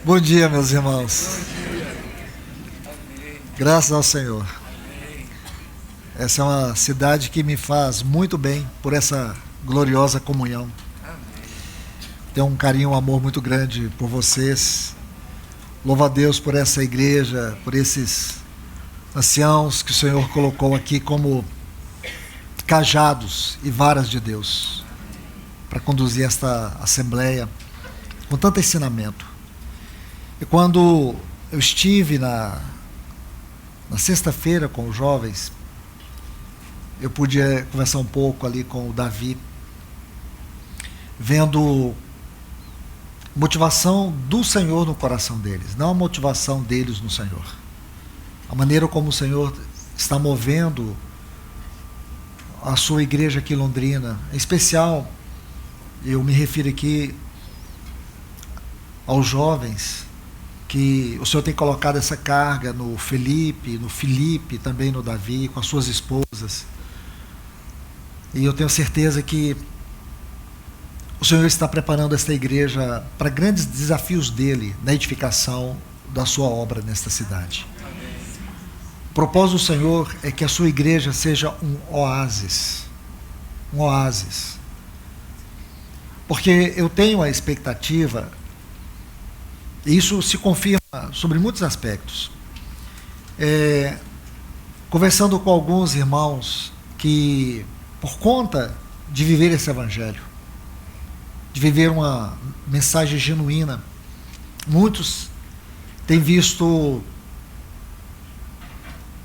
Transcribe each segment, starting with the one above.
Bom dia, meus irmãos. Graças ao Senhor. Essa é uma cidade que me faz muito bem por essa gloriosa comunhão. Tenho um carinho, um amor muito grande por vocês. Louvo a Deus por essa igreja, por esses anciãos que o Senhor colocou aqui como cajados e varas de Deus para conduzir esta assembleia com tanto ensinamento. E quando eu estive na sexta-feira com os jovens, eu pude conversar um pouco ali com o Davi, vendo motivação do Senhor no coração deles, não a motivação deles no Senhor. A maneira como o Senhor está movendo a sua igreja aqui em Londrina. Em especial, eu me refiro aqui aos jovens, que o Senhor tem colocado essa carga no Felipe, também no Davi, com as suas esposas. E eu tenho certeza que o Senhor está preparando esta igreja para grandes desafios dele na edificação da sua obra nesta cidade. O propósito do Senhor é que a sua igreja seja um oásis. Um oásis. Porque eu tenho a expectativa, e isso se confirma sobre muitos aspectos. Conversando com alguns irmãos que, por conta de viver esse evangelho, de viver uma mensagem genuína, muitos têm visto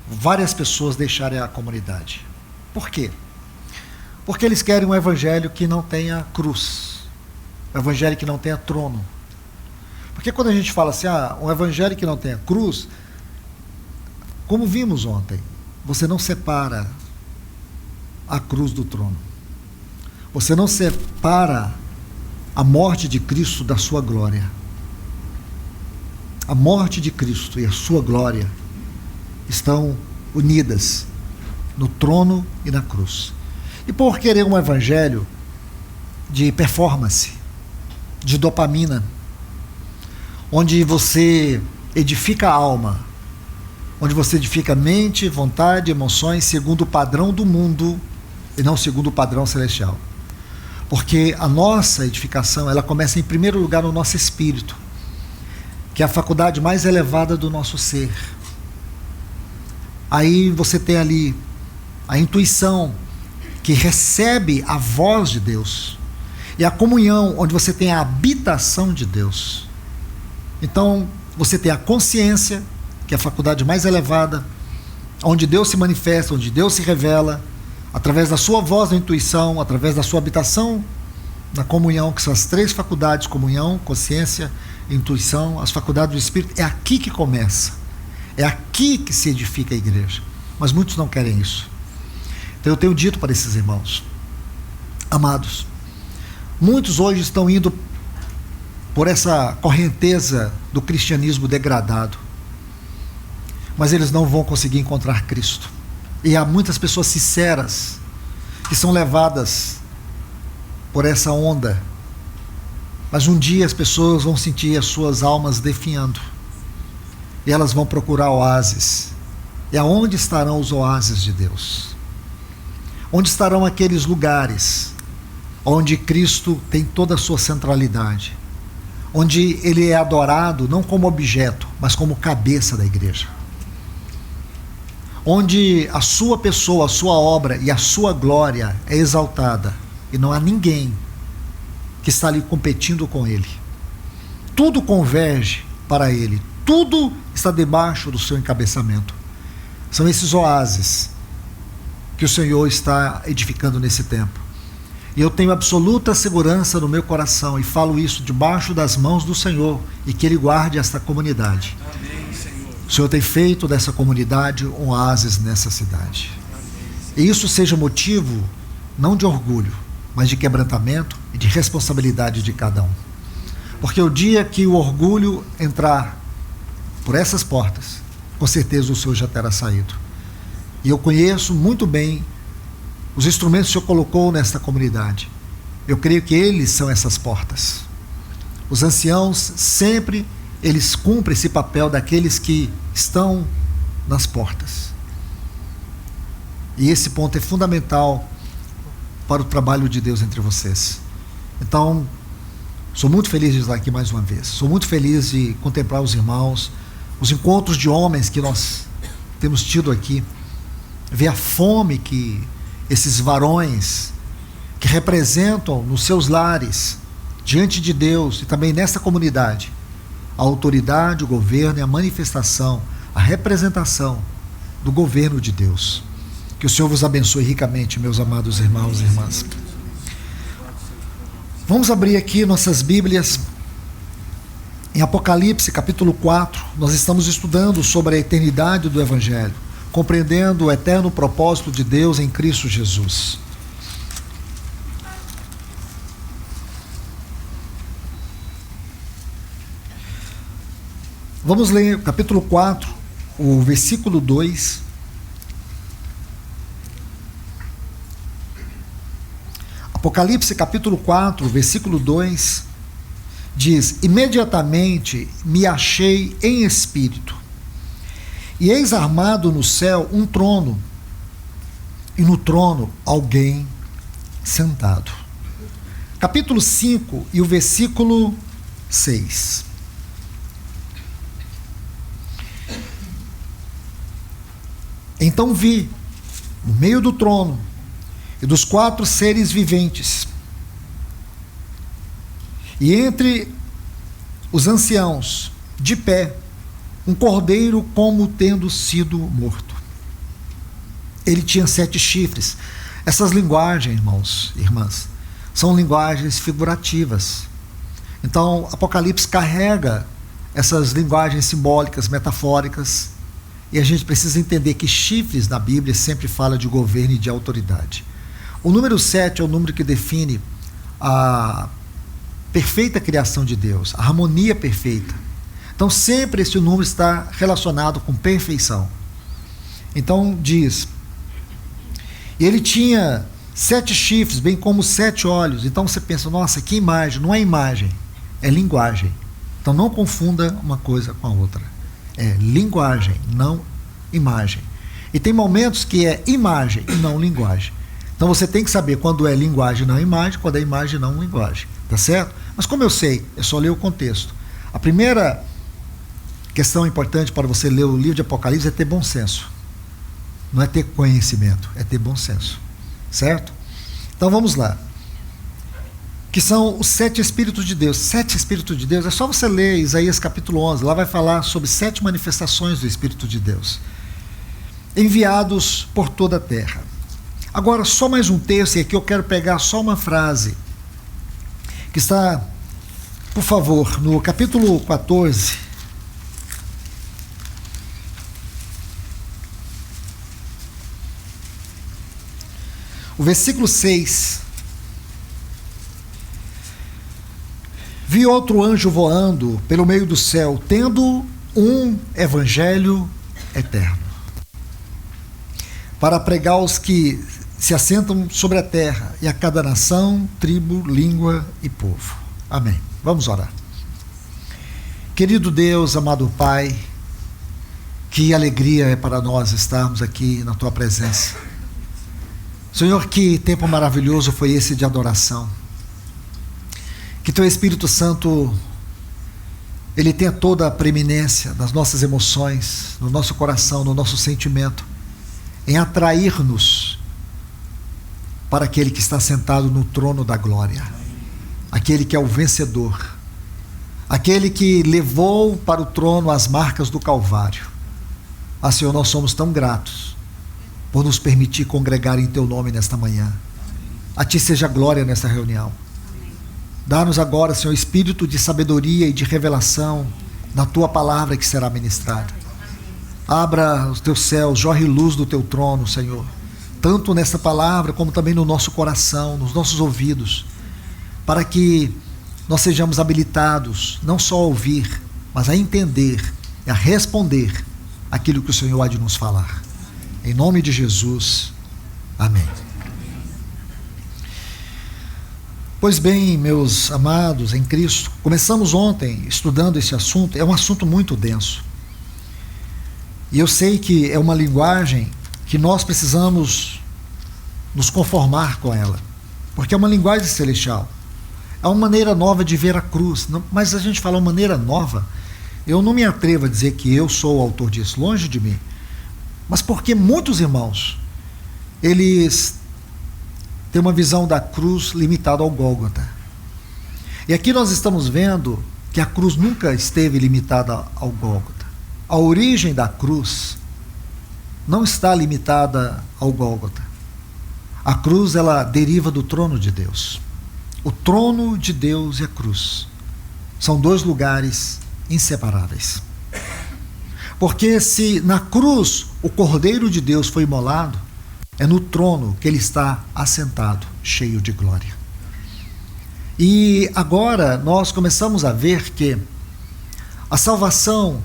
várias pessoas deixarem a comunidade. Por quê? Porque eles querem um evangelho que não tenha cruz, um evangelho que não tenha trono. Porque quando a gente fala assim, um evangelho que não tenha cruz, como vimos ontem, você não separa a cruz do trono. Você não separa a morte de Cristo da sua glória. A morte de Cristo e a sua glória estão unidas no trono e na cruz. E por querer um evangelho de performance, de dopamina, onde você edifica a alma, onde você edifica mente, vontade, emoções, segundo o padrão do mundo e não segundo o padrão celestial. Porque a nossa edificação, ela começa em primeiro lugar no nosso espírito, que é a faculdade mais elevada do nosso ser. Aí você tem ali a intuição, que recebe a voz de Deus, e a comunhão, onde você tem a habitação de Deus. Então, você tem a consciência, que é a faculdade mais elevada, onde Deus se manifesta, onde Deus se revela, através da sua voz da intuição, através da sua habitação na comunhão, que são as três faculdades: comunhão, consciência, intuição, as faculdades do Espírito. É aqui que começa, é aqui que se edifica a igreja. Mas muitos não querem isso. Então eu tenho dito para esses irmãos, amados, muitos hoje estão indo por essa correnteza do cristianismo degradado, mas eles não vão conseguir encontrar Cristo. E há muitas pessoas sinceras que são levadas por essa onda, mas um dia as pessoas vão sentir as suas almas definhando, e elas vão procurar oásis. E aonde estarão os oásis de Deus? Onde estarão aqueles lugares onde Cristo tem toda a sua centralidade, onde ele é adorado não como objeto, mas como cabeça da igreja, onde a sua pessoa, a sua obra e a sua glória é exaltada, e não há ninguém que está ali competindo com ele. Tudo converge para ele, tudo está debaixo do seu encabeçamento. São esses oásis que o Senhor está edificando nesse tempo. E eu tenho absoluta segurança no meu coração, e falo isso debaixo das mãos do Senhor, e que Ele guarde esta comunidade. Amém, Senhor. O Senhor tem feito dessa comunidade um oásis nessa cidade. E isso seja motivo não de orgulho, mas de quebrantamento e de responsabilidade de cada um. Porque o dia que o orgulho entrar por essas portas, com certeza o Senhor já terá saído. E eu conheço muito bem os instrumentos que o Senhor colocou nesta comunidade. Eu creio que eles são essas portas. Os anciãos sempre eles cumprem esse papel daqueles que estão nas portas. E esse ponto é fundamental para o trabalho de Deus entre vocês. Então, sou muito feliz de estar aqui mais uma vez. Sou muito feliz de contemplar os irmãos, os encontros de homens que nós temos tido aqui, ver a fome que esses varões que representam nos seus lares, diante de Deus e também nessa comunidade, a autoridade, o governo e a manifestação, a representação do governo de Deus. Que o Senhor vos abençoe ricamente, meus amados irmãos e irmãs. Vamos abrir aqui nossas Bíblias em Apocalipse, capítulo 4. Nós estamos estudando sobre a eternidade do Evangelho, compreendendo o eterno propósito de Deus em Cristo Jesus. Vamos ler o capítulo 4, o versículo 2. Apocalipse capítulo 4, versículo 2, diz: imediatamente me achei em espírito, e eis armado no céu um trono, e no trono alguém sentado. Capítulo 5 e o versículo 6. Então vi, no meio do trono e dos 4 seres viventes, e entre os anciãos, de pé, um cordeiro como tendo sido morto. Ele tinha 7 chifres. Essas linguagens, irmãos e irmãs, são linguagens figurativas. Então, Apocalipse carrega essas linguagens simbólicas, metafóricas, e a gente precisa entender que chifres na Bíblia sempre fala de governo e de autoridade. O número 7 é o número que define a perfeita criação de Deus, a harmonia perfeita. Então sempre esse número está relacionado com perfeição. Então diz, e ele tinha 7 chifres, bem como 7 olhos. Então você pensa, nossa, que imagem. Não é imagem, é linguagem. Então não confunda uma coisa com a outra. É linguagem, não imagem. E tem momentos que é imagem e não linguagem. Então você tem que saber quando é linguagem não imagem, quando é imagem não linguagem, tá certo? Mas como eu sei, é só ler o contexto. A primeira questão importante para você ler o livro de Apocalipse é ter bom senso. Não é ter conhecimento, é ter bom senso, certo? Então vamos lá. Que são os 7 Espíritos de Deus. 7 Espíritos de Deus, é só você ler Isaías capítulo 11, lá vai falar sobre 7 manifestações do Espírito de Deus, enviados por toda a terra. Agora, só mais um texto, e aqui eu quero pegar só uma frase, que está, por favor, no capítulo 14, o versículo 6. Vi outro anjo voando pelo meio do céu, tendo um evangelho eterno, para pregar aos que se assentam sobre a terra, e a cada nação, tribo, língua e povo. Amém. Vamos orar. Querido Deus, amado Pai, que alegria é para nós estarmos aqui na Tua presença. Senhor, que tempo maravilhoso foi esse de adoração. Que Teu Espírito Santo, Ele tenha toda a preeminência nas nossas emoções, no nosso coração, no nosso sentimento, em atrair-nos para aquele que está sentado no trono da glória, aquele que é o vencedor, aquele que levou para o trono as marcas do Calvário. Ah, Senhor, nós somos tão gratos por nos permitir congregar em Teu nome nesta manhã. A Ti seja glória nesta reunião. Dá-nos agora, Senhor, espírito de sabedoria e de revelação na Tua palavra que será ministrada. Abra os Teus céus, jorre luz do Teu trono, Senhor, tanto nessa palavra como também no nosso coração, nos nossos ouvidos, para que nós sejamos habilitados não só a ouvir, mas a entender e a responder aquilo que o Senhor há de nos falar. Em nome de Jesus, amém. Pois bem, meus amados em Cristo, começamos ontem estudando esse assunto. É um assunto muito denso. E eu sei que é uma linguagem que nós precisamos nos conformar com ela, porque é uma linguagem celestial. É uma maneira nova de ver a cruz. Mas a gente fala uma maneira nova, eu não me atrevo a dizer que eu sou o autor disso, longe de mim. Mas porque muitos irmãos, eles têm uma visão da cruz limitada ao Gólgota. E aqui nós estamos vendo que a cruz nunca esteve limitada ao Gólgota. A origem da cruz não está limitada ao Gólgota. A cruz, ela deriva do trono de Deus. O trono de Deus e a cruz são dois lugares inseparáveis. Porque se na cruz o Cordeiro de Deus foi imolado, é no trono que ele está assentado, cheio de glória. E agora nós começamos a ver que a salvação,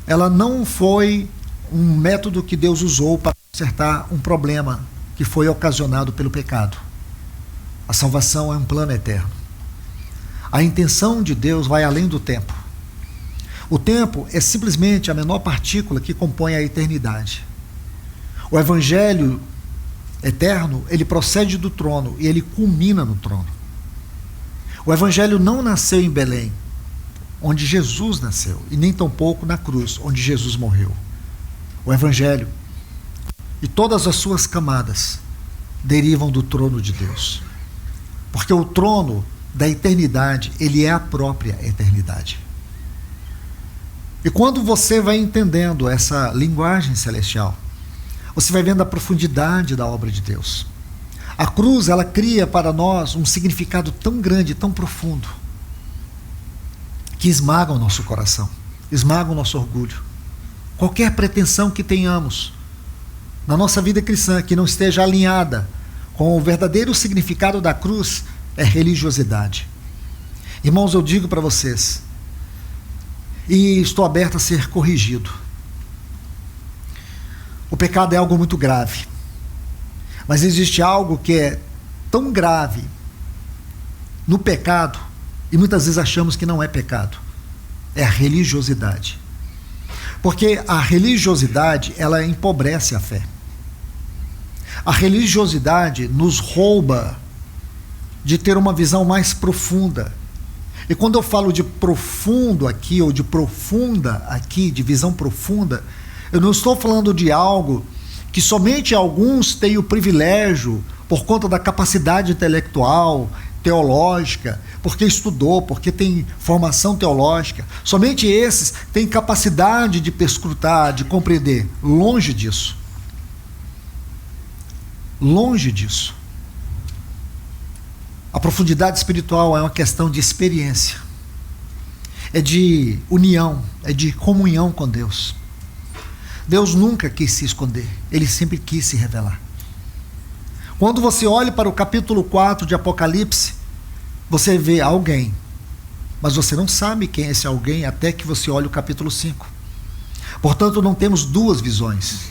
ela não foi um método que Deus usou para consertar um problema que foi ocasionado pelo pecado. A salvação é um plano eterno. A intenção de Deus vai além do tempo. O tempo é simplesmente a menor partícula que compõe a eternidade. O evangelho eterno, ele procede do trono e ele culmina no trono. O evangelho não nasceu em Belém, onde Jesus nasceu, e nem tampouco na cruz, onde Jesus morreu. O evangelho e todas as suas camadas derivam do trono de Deus. Porque o trono da eternidade, ele é a própria eternidade. E quando você vai entendendo essa linguagem celestial, você vai vendo a profundidade da obra de Deus. A cruz, ela cria para nós um significado tão grande, tão profundo, que esmaga o nosso coração, esmaga o nosso orgulho. Qualquer pretensão que tenhamos na nossa vida cristã que não esteja alinhada com o verdadeiro significado da cruz é religiosidade. Irmãos, eu digo para vocês, e estou aberto a ser corrigido, o pecado é algo muito grave, mas existe algo que é tão grave no pecado, e muitas vezes achamos que não é pecado, é a religiosidade. Porque a religiosidade, ela empobrece a fé. A religiosidade nos rouba de ter uma visão mais profunda. E quando eu falo de profundo aqui, ou de profunda aqui, de visão profunda, eu não estou falando de algo que somente alguns têm o privilégio, por conta da capacidade intelectual, teológica, porque estudou, porque tem formação teológica. Somente esses têm capacidade de perscrutar, de compreender. Longe disso. Longe disso. A profundidade espiritual é uma questão de experiência, é de união, é de comunhão com Deus. Deus nunca quis se esconder, Ele sempre quis se revelar. Quando você olha para o capítulo 4 de Apocalipse, você vê alguém, mas você não sabe quem é esse alguém até que você olhe o capítulo 5. Portanto, não temos duas visões,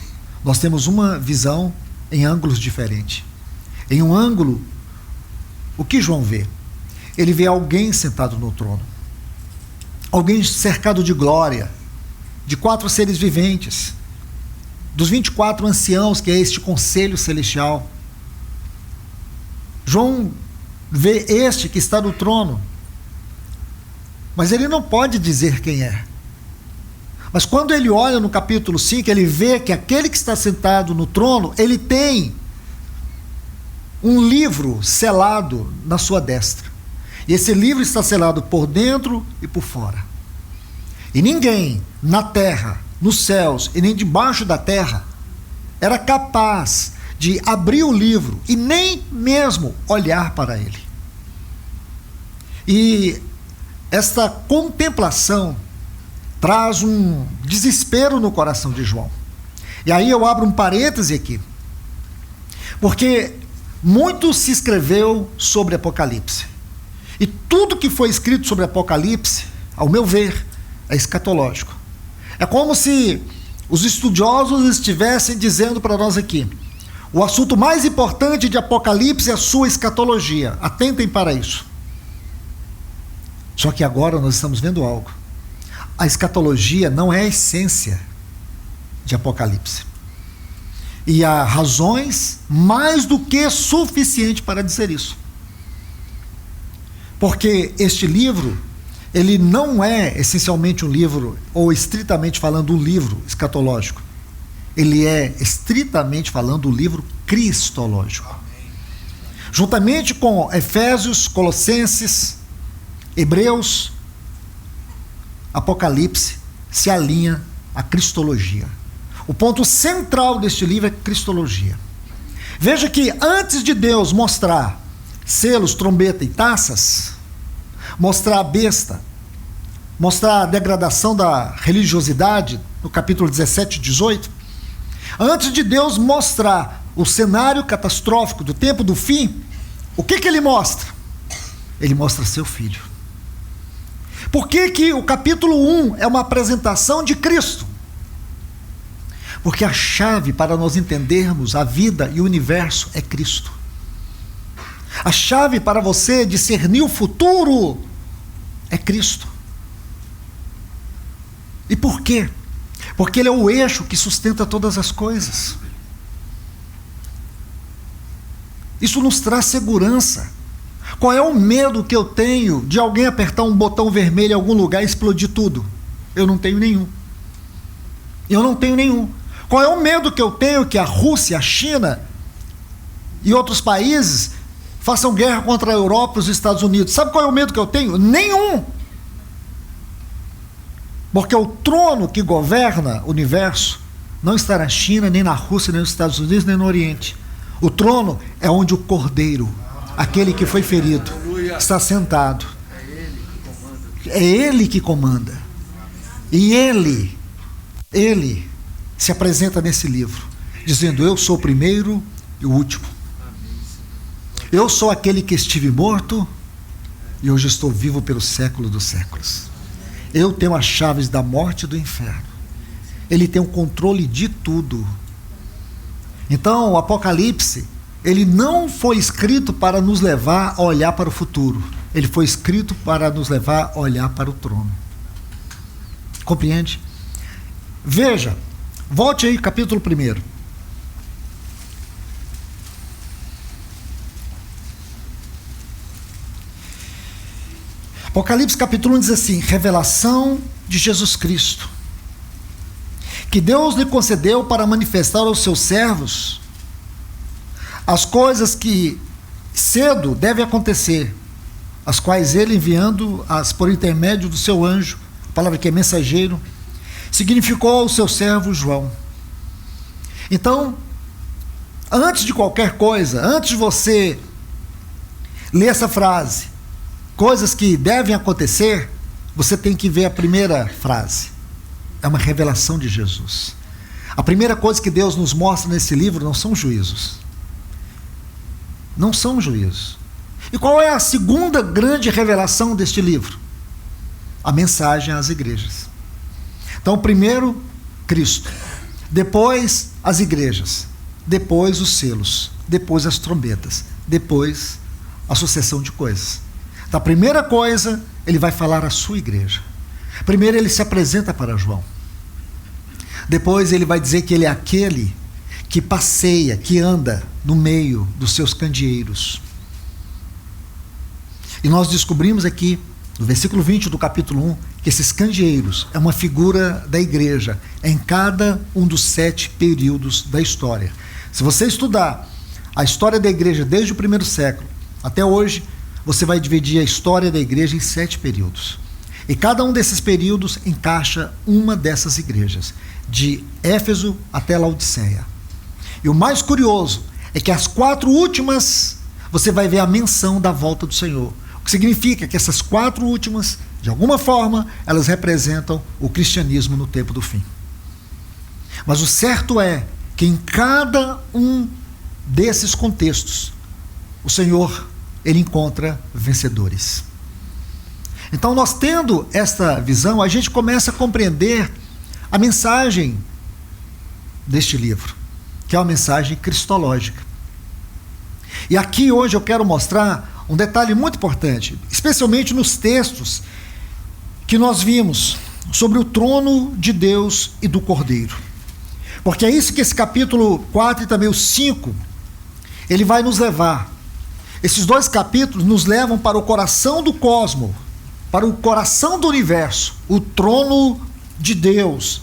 nós temos uma visão em ângulos diferentes. Em um ângulo, o que João vê? Ele vê alguém sentado no trono, alguém cercado de glória, de 4 seres viventes, dos 24 anciãos, que é este conselho celestial. João vê este que está no trono, mas ele não pode dizer quem é. Mas quando ele olha no capítulo 5, ele vê que aquele que está sentado no trono, ele tem um livro selado na sua destra. E esse livro está selado por dentro e por fora. E ninguém na terra, nos céus e nem debaixo da terra era capaz de abrir o livro e nem mesmo olhar para ele. E esta contemplação traz um desespero no coração de João. E aí eu abro um parêntese aqui, porque muito se escreveu sobre Apocalipse. E tudo que foi escrito sobre Apocalipse, ao meu ver, é escatológico. É como se os estudiosos estivessem dizendo para nós aqui: o assunto mais importante de Apocalipse é a sua escatologia. Atentem para isso. Só que agora nós estamos vendo algo. A escatologia não é a essência de Apocalipse. E há razões mais do que suficientes para dizer isso. Porque este livro, ele não é essencialmente um livro, ou estritamente falando, um livro escatológico. Ele é estritamente falando um livro cristológico. Amém. Juntamente com Efésios, Colossenses, Hebreus, Apocalipse, se alinha a cristologia. O ponto central deste livro é cristologia. Veja que antes de Deus mostrar selos, trombeta e taças, mostrar a besta, mostrar a degradação da religiosidade, no capítulo 17 e 18, antes de Deus mostrar o cenário catastrófico do tempo do fim, o que ele mostra? Ele mostra seu filho. Por que o capítulo 1 é uma apresentação de Cristo? Porque a chave para nós entendermos a vida e o universo é Cristo. A chave para você discernir o futuro é Cristo. E por quê? Porque Ele é o eixo que sustenta todas as coisas. Isso nos traz segurança. Qual é o medo que eu tenho de alguém apertar um botão vermelho em algum lugar e explodir tudo? Eu não tenho nenhum. Eu não tenho nenhum. Qual é o medo que eu tenho que a Rússia, a China e outros países façam guerra contra a Europa e os Estados Unidos? Sabe qual é o medo que eu tenho? Nenhum. Porque o trono que governa o universo não está na China, nem na Rússia, nem nos Estados Unidos, nem no Oriente. O trono é onde o Cordeiro, aquele que foi ferido, está sentado. É Ele que comanda. E Ele se apresenta nesse livro, dizendo: eu sou o primeiro e o último. Eu sou aquele que estive morto e hoje estou vivo pelos séculos dos séculos. Eu tenho as chaves da morte e do inferno. Ele tem o controle de tudo. Então, o Apocalipse, ele não foi escrito para nos levar a olhar para o futuro. Ele foi escrito para nos levar a olhar para o trono. Compreende? Veja, volte aí, capítulo 1. Apocalipse capítulo 1 diz assim: revelação de Jesus Cristo, que Deus lhe concedeu para manifestar aos seus servos as coisas que cedo devem acontecer, as quais ele, enviando-as por intermédio do seu anjo, a palavra que é mensageiro, significou ao seu servo João. Então, antes de qualquer coisa, antes de você ler essa frase, coisas que devem acontecer, você tem que ver a primeira frase. É uma revelação de Jesus. A primeira coisa que Deus nos mostra nesse livro não são juízos. Não são juízos. E qual é a segunda grande revelação deste livro? A mensagem às igrejas. Então, primeiro, Cristo. Depois, as igrejas. Depois, os selos. Depois, as trombetas. Depois, a sucessão de coisas. Então, a primeira coisa, ele vai falar à sua igreja. Primeiro, ele se apresenta para João. Depois, ele vai dizer que ele é aquele que passeia, que anda no meio dos seus candeeiros. E nós descobrimos aqui, no versículo 20 do capítulo 1, que esses candeeiros é uma figura da igreja em cada um dos 7 períodos da história. Se você estudar a história da igreja desde o primeiro século até hoje, você vai dividir a história da igreja em 7 períodos. E cada um desses períodos encaixa uma dessas igrejas, de Éfeso até Laodiceia. E o mais curioso é que as 4 últimas, você vai ver a menção da volta do Senhor. O que significa que essas 4 últimas, de alguma forma, elas representam o cristianismo no tempo do fim. Mas o certo é que em cada um desses contextos, o Senhor, ele encontra vencedores. Então, nós tendo esta visão, a gente começa a compreender a mensagem deste livro, que é uma mensagem cristológica. E aqui hoje eu quero mostrar um detalhe muito importante, especialmente nos textos que nós vimos sobre o trono de Deus e do Cordeiro. Porque é isso que esse capítulo 4 e também o 5, ele vai nos levar. Esses dois capítulos nos levam para o coração do cosmos, para o coração do universo, o trono de Deus.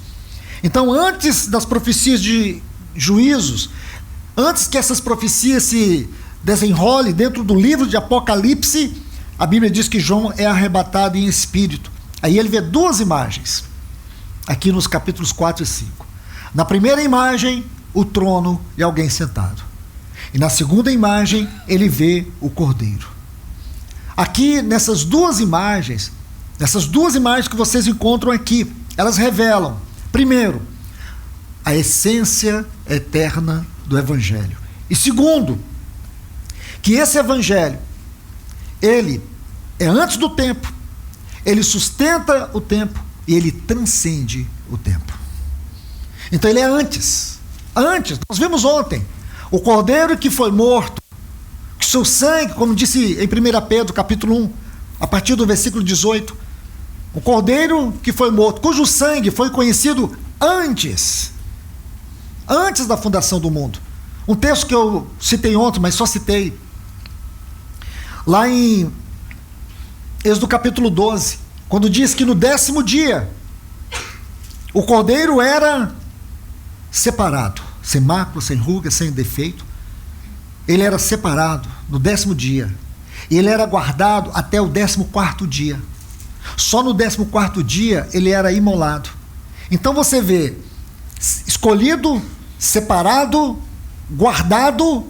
Então, antes das profecias de juízos, antes que essas profecias se desenrolem dentro do livro de Apocalipse, a Bíblia diz que João é arrebatado em espírito. Aí ele vê duas imagens, aqui nos capítulos 4 e 5. Na primeira imagem, o trono e alguém sentado. E na segunda imagem, ele vê o Cordeiro. Aqui, nessas duas imagens que vocês encontram aqui, elas revelam, primeiro, a essência eterna do Evangelho. E segundo, que esse Evangelho, ele é antes do tempo, ele sustenta o tempo e ele transcende o tempo. Então ele é antes. Antes, nós vimos ontem, o Cordeiro que foi morto, que seu sangue, como disse em 1 Pedro capítulo 1, a partir do versículo 18, o Cordeiro que foi morto, cujo sangue foi conhecido antes da fundação do mundo. Um texto que eu citei ontem, mas só citei, lá em Êxodo capítulo 12, quando diz que no 10º dia, o Cordeiro era separado, sem mácula, sem ruga, sem defeito. Ele era separado no 10º dia. E ele era guardado até o 14º dia. Só no 14º dia ele era imolado. Então você vê, escolhido, separado, guardado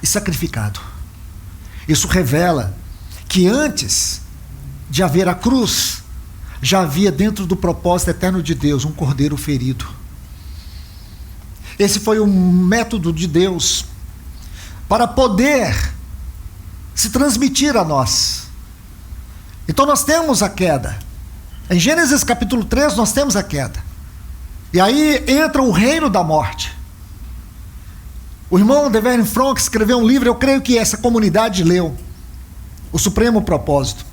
e sacrificado. Isso revela que antes de haver a cruz, já havia dentro do propósito eterno de Deus um cordeiro ferido. Esse foi o método de Deus para poder se transmitir a nós. Então nós temos a queda. Em Gênesis capítulo 3 nós temos a queda. E aí entra o reino da morte. O irmão Deverne Franck escreveu um livro, eu creio que essa comunidade leu, O Supremo Propósito.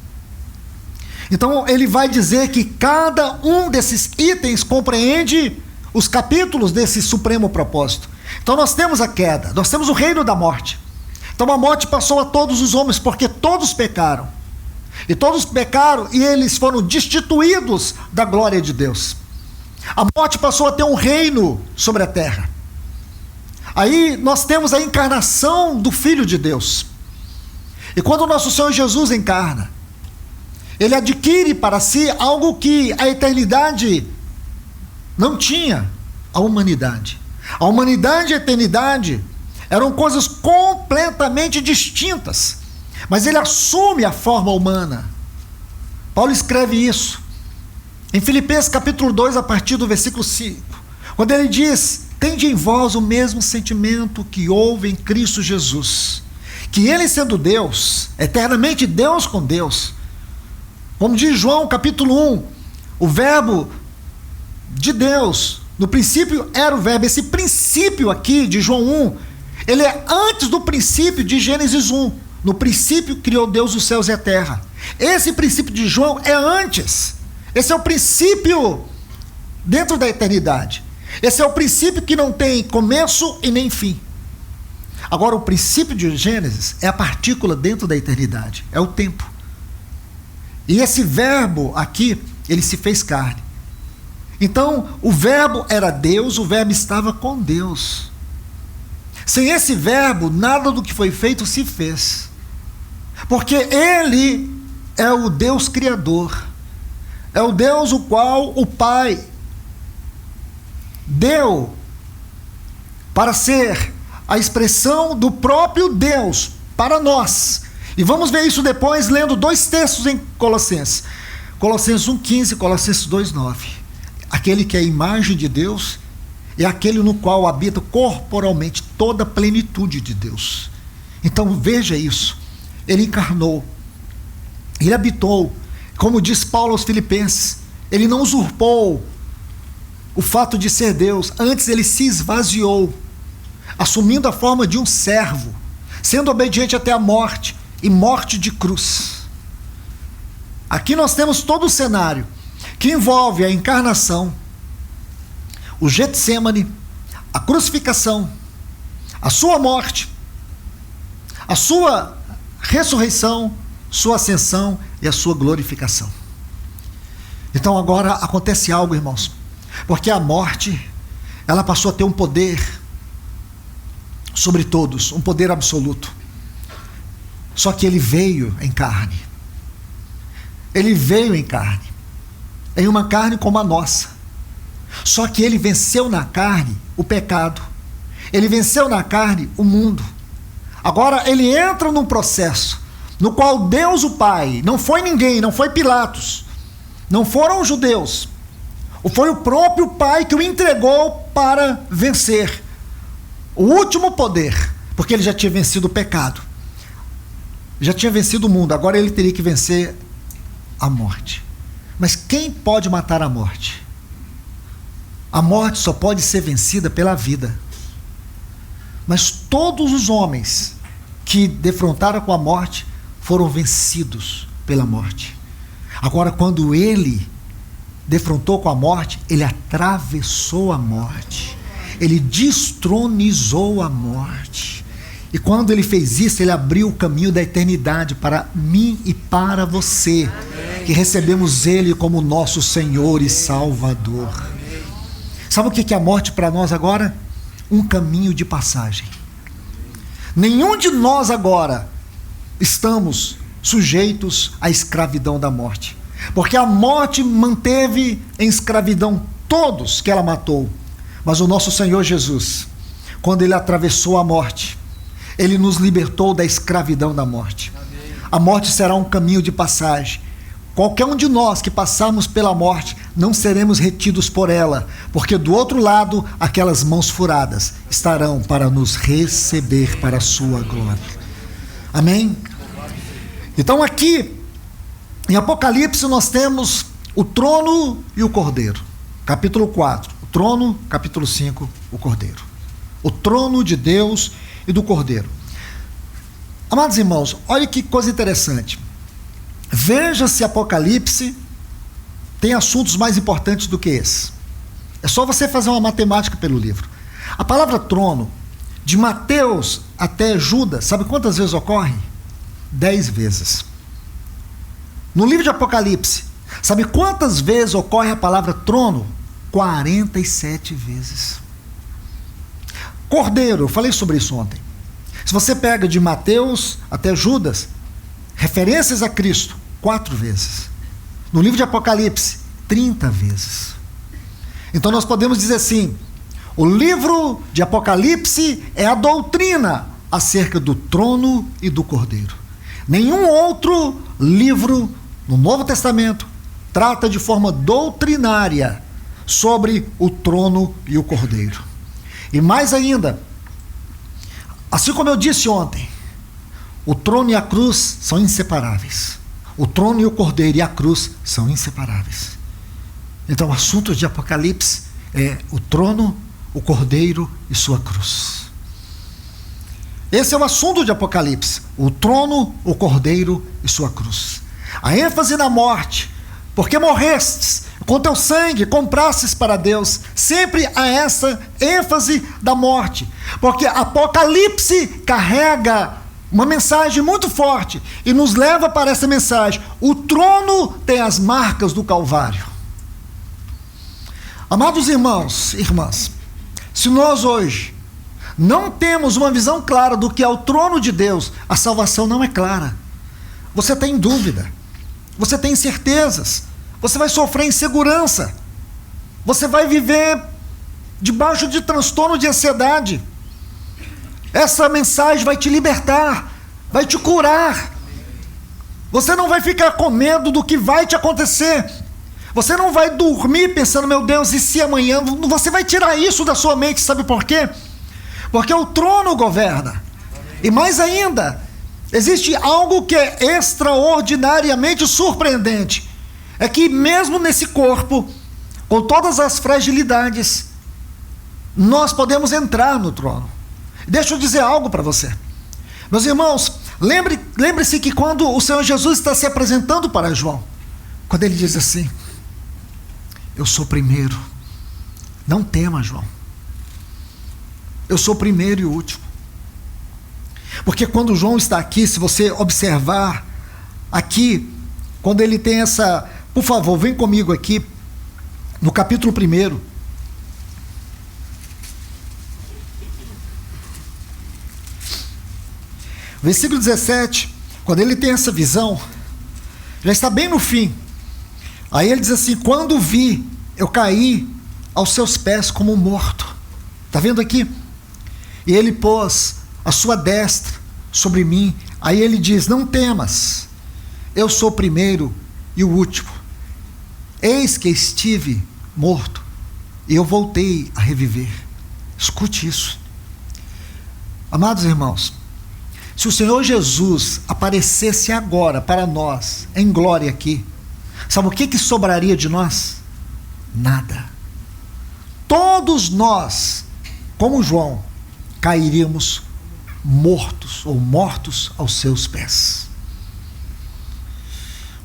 Então ele vai dizer que cada um desses itens compreende os capítulos desse supremo propósito. Então nós temos a queda, nós temos o reino da morte. Então a morte passou a todos os homens, porque todos pecaram. E todos pecaram e eles foram destituídos da glória de Deus. A morte passou a ter um reino sobre a terra. Aí nós temos a encarnação do Filho de Deus. E quando o nosso Senhor Jesus encarna, ele adquire para si algo que a eternidade não tinha, a humanidade. A humanidade e a eternidade eram coisas completamente distintas, mas ele assume a forma humana. Paulo escreve isso em Filipenses capítulo 2, a partir do versículo 5, quando ele diz: tende em vós o mesmo sentimento que houve em Cristo Jesus, que ele, sendo Deus, eternamente Deus com Deus, como diz João capítulo 1, o verbo de Deus, no princípio era o verbo. Esse princípio aqui de João 1, ele é antes do princípio de Gênesis 1. No princípio criou Deus os céus e a terra. Esse princípio de João é antes. Esse é o princípio dentro da eternidade. Esse é o princípio que não tem começo e nem fim. Agora, o princípio de Gênesis é a partícula dentro da eternidade, é o tempo. E esse verbo aqui, ele se fez carne. Então, o verbo era Deus, o verbo estava com Deus. Sem esse verbo, nada do que foi feito se fez. Porque ele é o Deus Criador. É o Deus o qual o Pai deu para ser a expressão do próprio Deus para nós. E vamos ver isso depois lendo dois textos em Colossenses. Colossenses 1,15 e Colossenses 2,9. Aquele que é a imagem de Deus é aquele no qual habita corporalmente toda a plenitude de Deus. Então veja isso. Ele encarnou. Ele habitou. Como diz Paulo aos Filipenses, ele não usurpou o fato de ser Deus. Antes ele se esvaziou, assumindo a forma de um servo, sendo obediente até a morte e morte de cruz. Aqui nós temos todo o cenário que envolve a encarnação, o Getsêmani, a crucificação, a sua morte, a sua ressurreição, sua ascensão e a sua glorificação. Então agora acontece algo, irmãos, porque a morte, ela passou a ter um poder sobre todos, um poder absoluto. Só que ele veio em carne. Ele veio em carne, em uma carne como a nossa. Só que ele venceu na carne o pecado. Ele venceu na carne o mundo. Agora ele entra num processo no qual Deus o Pai, não foi ninguém, não foi Pilatos, não foram os judeus, foi o próprio Pai que o entregou para vencer o último poder, porque ele já tinha vencido o pecado, já tinha vencido o mundo, agora ele teria que vencer a morte. Mas quem pode matar a morte? A morte só pode ser vencida pela vida. Mas todos os homens que defrontaram com a morte foram vencidos pela morte. Agora, quando ele defrontou com a morte, ele atravessou a morte, ele destronizou a morte. E quando ele fez isso, ele abriu o caminho da eternidade para mim e para você, que recebemos ele como nosso Senhor e Salvador. Sabe o que é a morte para nós agora? Um caminho de passagem. Nenhum de nós agora estamos sujeitos à escravidão da morte, porque a morte manteve em escravidão todos que ela matou. Mas o nosso Senhor Jesus, quando ele atravessou a morte, ele nos libertou da escravidão da morte. A morte será um caminho de passagem. Qualquer um de nós que passarmos pela morte, não seremos retidos por ela, porque do outro lado, aquelas mãos furadas estarão para nos receber para a sua glória. Amém? Então aqui, em Apocalipse, nós temos o trono e o cordeiro. Capítulo 4, o trono, capítulo 5, o cordeiro. O trono de Deus e do cordeiro. Amados irmãos, olha que coisa interessante. Veja se Apocalipse tem assuntos mais importantes do que esse. É só você fazer uma matemática pelo livro. A palavra trono, de Mateus até Judas, sabe quantas vezes ocorre? 10 vezes. No livro de Apocalipse, sabe quantas vezes ocorre a palavra trono? 47 vezes. Cordeiro, eu falei sobre isso ontem. Se você pega de Mateus até Judas, referências a Cristo, 4 vezes. No livro de Apocalipse, 30 vezes. Então nós podemos dizer assim, o livro de Apocalipse é a doutrina acerca do trono e do cordeiro. Nenhum outro livro no Novo Testamento trata de forma doutrinária sobre o trono e o cordeiro. E mais ainda, assim como eu disse ontem, o trono e a cruz são inseparáveis. O trono e o cordeiro e a cruz são inseparáveis. Então o assunto de Apocalipse é o trono, o cordeiro e sua cruz. Esse é o assunto de Apocalipse, o trono, o cordeiro e sua cruz. A ênfase na morte, porque morrestes, com teu sangue comprastes para Deus. Sempre há essa ênfase da morte, porque Apocalipse carrega uma mensagem muito forte e nos leva para essa mensagem. O trono tem as marcas do Calvário. Amados irmãos e irmãs, se nós hoje não temos uma visão clara do que é o trono de Deus, a salvação não é clara. Você tem dúvida, você tem incertezas, você vai sofrer insegurança, você vai viver debaixo de transtorno de ansiedade. Essa mensagem vai te libertar, vai te curar. Você não vai ficar com medo do que vai te acontecer. Você não vai dormir pensando, meu Deus, e se amanhã? Você vai tirar isso da sua mente, sabe por quê? Porque o trono governa. E mais ainda, existe algo que é extraordinariamente surpreendente. É que mesmo nesse corpo, com todas as fragilidades, nós podemos entrar no trono. Deixa eu dizer algo para você. Meus irmãos, Lembre-se que quando o Senhor Jesus está se apresentando para João, quando ele diz assim: eu sou primeiro, não tema, João, eu sou o primeiro e o último. Porque quando João está aqui, se você observar aqui, quando ele tem essa... Por favor, vem comigo aqui, no capítulo 1. Versículo 17, quando ele tem essa visão, já está bem no fim. Aí ele diz assim: quando vi, eu caí aos seus pés como morto. Está vendo aqui? E ele pôs a sua destra sobre mim. Aí ele diz: não temas, eu sou o primeiro e o último. Eis que estive morto e eu voltei a reviver. Escute isso. Amados irmãos, se o Senhor Jesus aparecesse agora para nós, em glória aqui, sabe o que sobraria de nós? Nada. Todos nós, como João, cairíamos mortos ou mortos aos seus pés.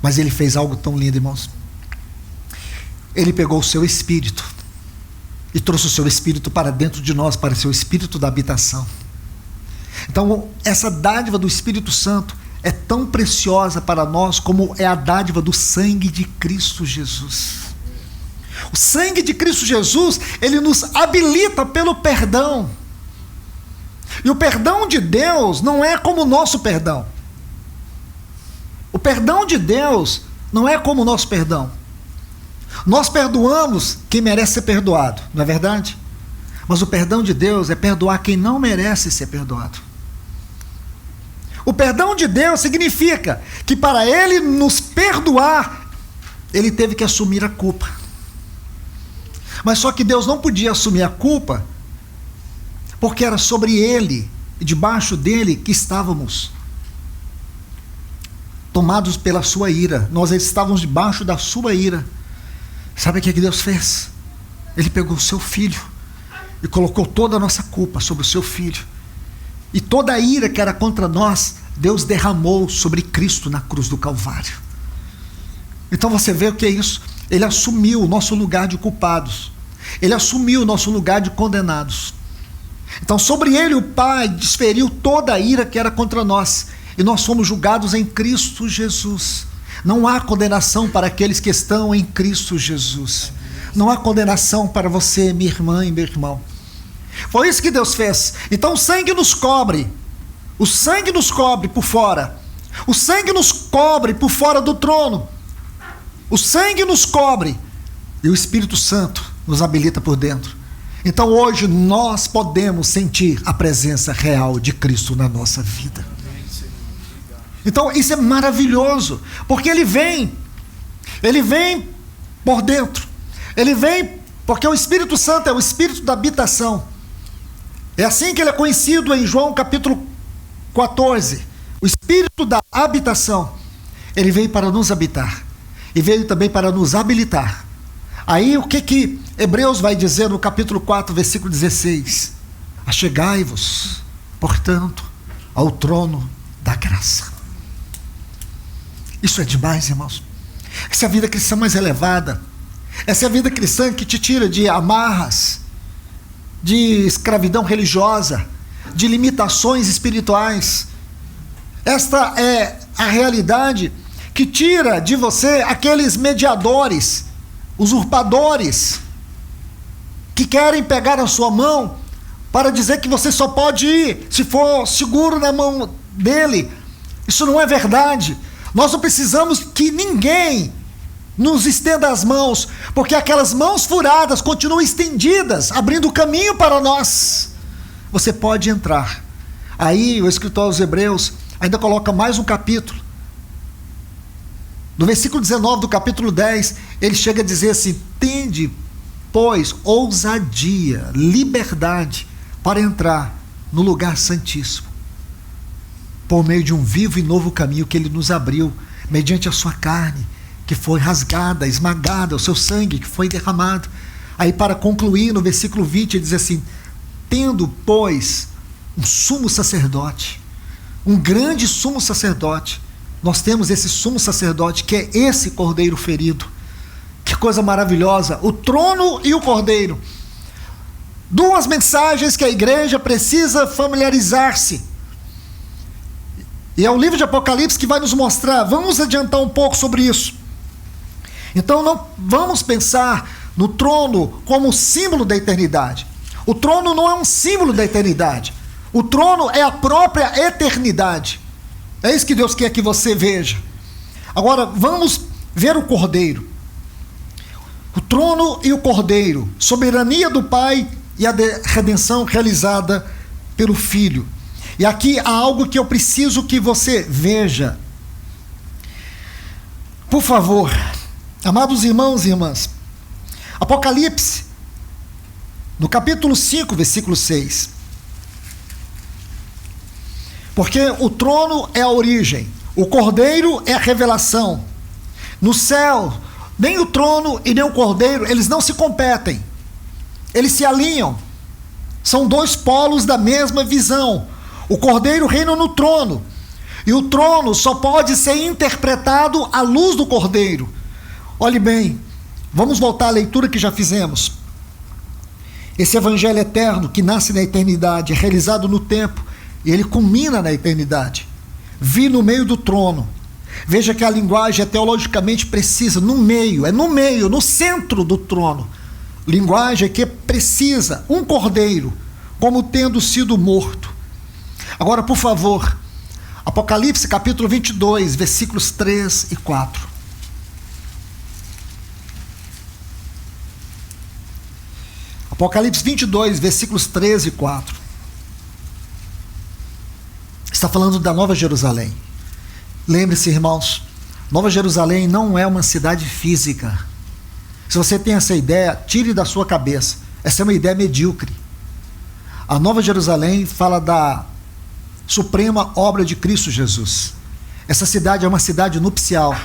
Mas ele fez algo tão lindo, irmãos. Ele pegou o seu espírito e trouxe o seu espírito para dentro de nós, para o seu espírito da habitação. Então, essa dádiva do Espírito Santo é tão preciosa para nós como é a dádiva do sangue de Cristo Jesus. O sangue de Cristo Jesus, ele nos habilita pelo perdão. E o perdão de Deus não é como o nosso perdão. O perdão de Deus não é como o nosso perdão. Nós perdoamos quem merece ser perdoado, não é verdade? Mas o perdão de Deus é perdoar quem não merece ser perdoado. O perdão de Deus significa que para Ele nos perdoar, Ele teve que assumir a culpa. Mas só que Deus não podia assumir a culpa, porque era sobre Ele, e debaixo dele que estávamos tomados pela sua ira. Nós estávamos debaixo da sua ira. Sabe o que Deus fez? Ele pegou o seu filho e colocou toda a nossa culpa sobre o seu filho. E toda a ira que era contra nós, Deus derramou sobre Cristo na cruz do Calvário. Então você vê o que é isso? Ele assumiu o nosso lugar de culpados. Ele assumiu o nosso lugar de condenados. Então sobre ele o Pai desferiu toda a ira que era contra nós. E nós fomos julgados em Cristo Jesus. Não há condenação para aqueles que estão em Cristo Jesus. Não há condenação para você, minha irmã e meu irmão. Foi isso que Deus fez. Então o sangue nos cobre. O sangue nos cobre por fora. O sangue nos cobre por fora do trono. O sangue nos cobre. E o Espírito Santo nos habilita por dentro. Então hoje nós podemos sentir a presença real de Cristo na nossa vida. Então isso é maravilhoso. Porque Ele vem por dentro. Ele vem porque o Espírito Santo é o Espírito da habitação. É assim que ele é conhecido em João capítulo 14. O Espírito da habitação. Ele veio para nos habitar. E veio também para nos habilitar. Aí o que Hebreus vai dizer no capítulo 4, versículo 16? Achegai-vos, portanto, ao trono da graça. Isso é demais, irmãos. Essa é a vida cristã mais elevada. Essa é a vida cristã que te tira de amarras, de escravidão religiosa, de limitações espirituais. Esta é a realidade que tira de você aqueles mediadores, usurpadores, que querem pegar a sua mão para dizer que você só pode ir se for seguro na mão dele. Isso não é verdade. Nós não precisamos que ninguém nos estenda as mãos, porque aquelas mãos furadas continuam estendidas, abrindo o caminho para nós. Você pode entrar. Aí o escritor aos Hebreus ainda coloca mais um capítulo. No versículo 19 do capítulo 10, ele chega a dizer assim: tende, pois, ousadia, liberdade, para entrar no lugar santíssimo, por meio de um vivo e novo caminho que ele nos abriu, mediante a sua carne, que foi rasgada, esmagada, o seu sangue que foi derramado. Aí, para concluir, no versículo 20, ele diz assim: tendo, pois, um sumo sacerdote um grande sumo sacerdote. Nós temos esse sumo sacerdote que é esse cordeiro ferido. Que coisa maravilhosa, o trono e o cordeiro. Duas mensagens que a igreja precisa familiarizar-se. E é o livro de Apocalipse que vai nos mostrar. Vamos adiantar um pouco sobre isso. Então não vamos pensar no trono como símbolo da eternidade. O trono não é um símbolo da eternidade. O trono é a própria eternidade. É isso que Deus quer que você veja. Agora vamos ver o cordeiro. O trono e o cordeiro, soberania do Pai e a redenção realizada pelo Filho. E aqui há algo que eu preciso que você veja. Por favor, amados irmãos e irmãs, Apocalipse, no capítulo 5, versículo 6. Porque o trono é a origem, o cordeiro é a revelação. No céu, nem o trono e nem o cordeiro, eles não se competem. Eles se alinham. São dois polos da mesma visão. O cordeiro reina no trono. E o trono só pode ser interpretado à luz do cordeiro. Olhe bem, vamos voltar à leitura que já fizemos. Esse evangelho eterno que nasce na eternidade, é realizado no tempo, e ele culmina na eternidade. Vi no meio do trono. Veja que a linguagem é teologicamente precisa, no meio, no centro do trono. Linguagem que precisa, um cordeiro, como tendo sido morto. Agora, por favor, Apocalipse capítulo 22, versículos 3 e 4. Apocalipse 22, versículos 13 e 4. Está falando da Nova Jerusalém. Lembre-se, irmãos, Nova Jerusalém não é uma cidade física. Se você tem essa ideia, tire da sua cabeça. Essa é uma ideia medíocre. A Nova Jerusalém fala da suprema obra de Cristo Jesus. Essa cidade é uma cidade nupcial.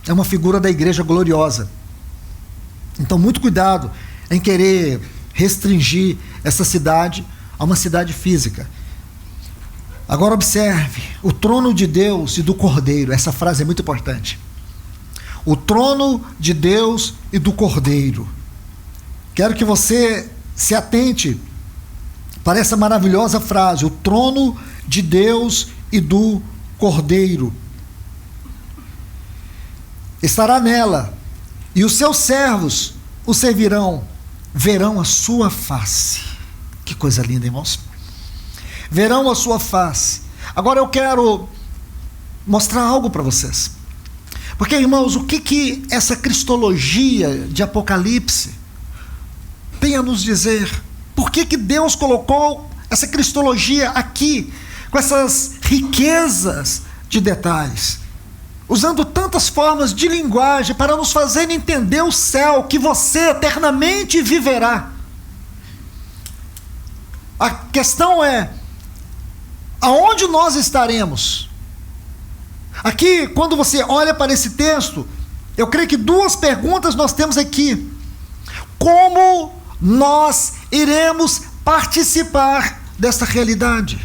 É uma figura da igreja gloriosa. Então, muito cuidado em querer restringir essa cidade a uma cidade física. Agora observe, o trono de Deus e do Cordeiro. Essa frase é muito importante. O trono de Deus e do Cordeiro. Quero que você se atente para essa maravilhosa frase. O trono de Deus e do Cordeiro. Estará nela, e os seus servos o servirão, verão a sua face. Que coisa linda, irmãos. Verão a sua face. Agora eu quero mostrar algo para vocês. Porque, irmãos, o que essa cristologia de Apocalipse tem a nos dizer? Por que Deus colocou essa cristologia aqui, com essas riquezas de detalhes, usando tantas formas de linguagem para nos fazer entender o céu que você eternamente viverá? A questão é, aonde nós estaremos? Aqui, quando você olha para esse texto, eu creio que duas perguntas nós temos aqui. Como nós iremos participar desta realidade?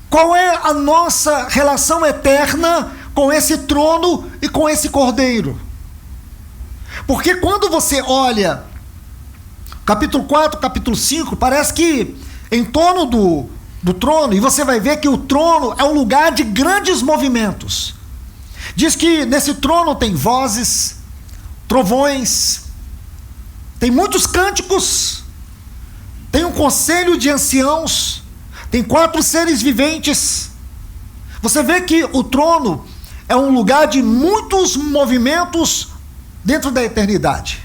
Qual é a nossa relação eterna com esse trono e com esse cordeiro? Porque quando você olha capítulo 4, capítulo 5, parece que em torno do trono, e você vai ver que o trono é um lugar de grandes movimentos. Diz que nesse trono tem vozes, trovões, tem muitos cânticos, tem um conselho de anciãos, tem 4 seres viventes. Você vê que o trono é um lugar de muitos movimentos dentro da eternidade.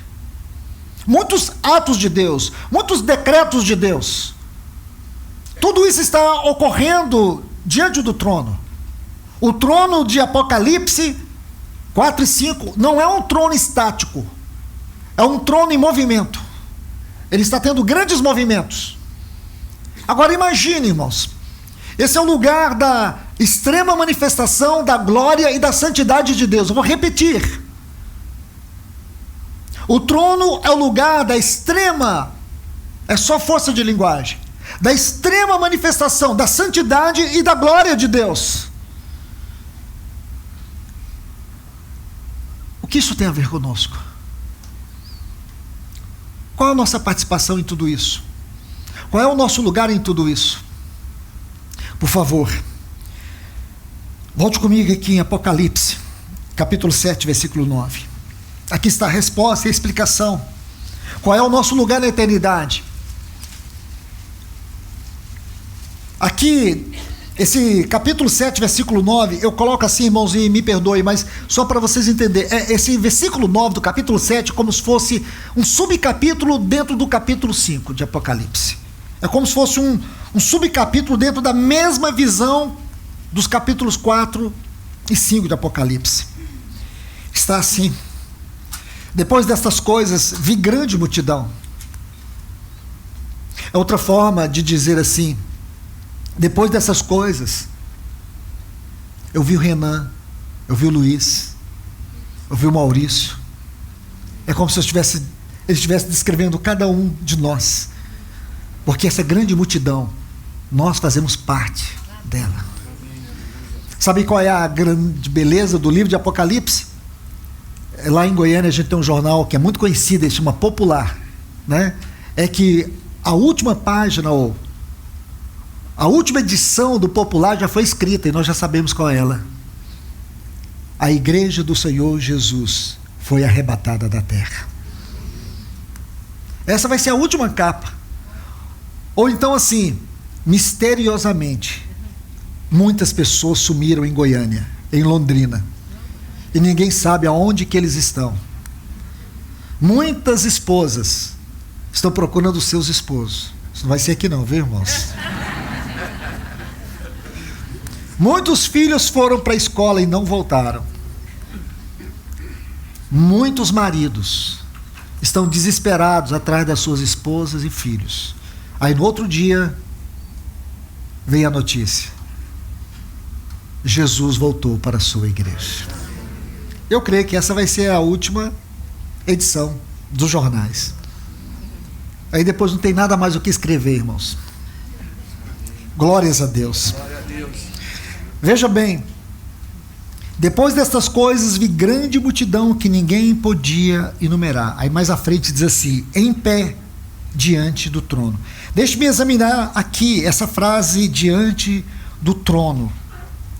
Muitos atos de Deus, muitos decretos de Deus. Tudo isso está ocorrendo diante do trono. O trono de Apocalipse 4 e 5 não é um trono estático, é um trono em movimento. Ele está tendo grandes movimentos. Agora imagine, irmãos, esse é o lugar da extrema manifestação da glória e da santidade de Deus. Eu vou repetir. O trono é o lugar da extrema, é só força de linguagem, da extrema manifestação da santidade e da glória de Deus. O que isso tem a ver conosco? Qual é a nossa participação em tudo isso? Qual é o nosso lugar em tudo isso? Por favor, volte comigo aqui em Apocalipse, capítulo 7, versículo 9. Aqui está a resposta e a explicação. Qual é o nosso lugar na eternidade? Aqui, esse capítulo 7, versículo 9, eu coloco assim, irmãos, e me perdoe, mas só para vocês entenderem, esse versículo 9 do capítulo 7 é como se fosse um subcapítulo dentro do capítulo 5 de Apocalipse. É como se fosse um subcapítulo dentro da mesma visão dos capítulos 4 e 5 de Apocalipse. Está assim: depois destas coisas, vi grande multidão. É outra forma de dizer assim: depois dessas coisas, eu vi o Renan, eu vi o Luiz, eu vi o Maurício. É como se ele estivesse descrevendo cada um de nós, porque essa grande multidão, nós fazemos parte dela. Sabe qual é a grande beleza do livro de Apocalipse? Lá em Goiânia a gente tem um jornal que é muito conhecido, ele chama Popular, né? É que a última página, ou a última edição do Popular já foi escrita e nós já sabemos qual é ela. A igreja do Senhor Jesus foi arrebatada da terra. Essa vai ser a última capa. Ou então assim, misteriosamente, muitas pessoas sumiram em Goiânia, em Londrina, e ninguém sabe aonde que eles estão. Muitas esposas estão procurando os seus esposos. Isso não vai ser aqui não, viu, irmãos? Muitos filhos foram para a escola e não voltaram. Muitos maridos estão desesperados atrás das suas esposas e filhos. Aí no outro dia vem a notícia: Jesus voltou para a sua igreja. Eu creio que essa vai ser a última edição dos jornais. Aí depois não tem nada mais o que escrever, irmãos. Glórias a Deus. Glória a Deus. Veja bem, depois destas coisas vi grande multidão que ninguém podia enumerar. Aí mais à frente diz assim: em pé diante do trono. Deixe-me examinar aqui essa frase, diante do trono.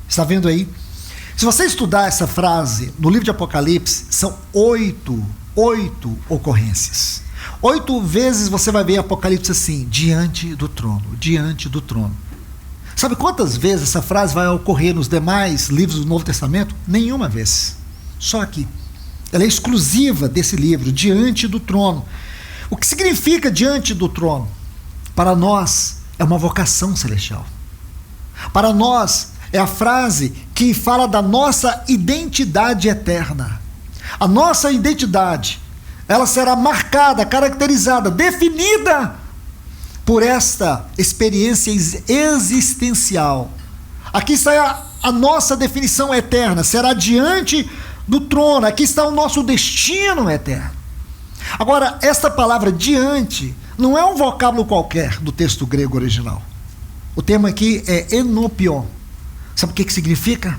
Está vendo aí? Se você estudar essa frase no livro de Apocalipse, são 8 ocorrências. 8 vezes você vai ver Apocalipse assim: diante do trono, diante do trono. Sabe quantas vezes essa frase vai ocorrer nos demais livros do Novo Testamento? Nenhuma vez. Só aqui. Ela é exclusiva desse livro, diante do trono. O que significa diante do trono? Para nós é uma vocação celestial. Para nós é a frase que fala da nossa identidade eterna. A nossa identidade, ela será marcada, caracterizada, definida por esta experiência existencial. Aqui está a nossa definição eterna, será diante do trono. Aqui está o nosso destino eterno. Agora, esta palavra diante não é um vocábulo qualquer do texto grego original. O termo aqui é enopion. Sabe o que significa?